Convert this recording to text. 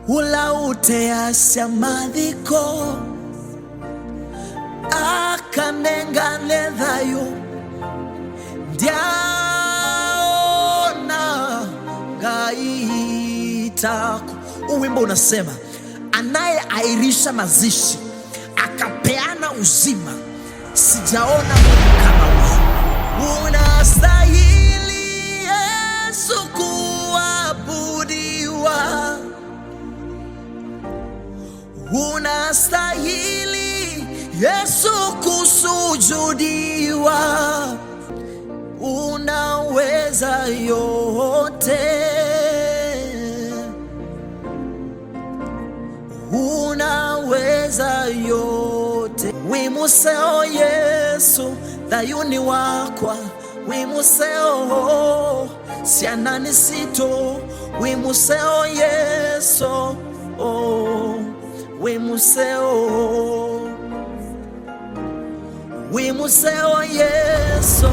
ulauteasya mathiko akanengane thayu ndiaona Ngai taku. Uwimbo unasema anayeairisha mazishi akapeana uzima, sijaona Mungu kama wewe. Unastahili Yesu kuabudiwa, unastahili Yesu kusujudiwa, unaweza yote, unaweza yote. Wimuseo Yesu thayuni wakwa, wimuseo sianani sito, wimuseo Yesu wimuseo Yesu.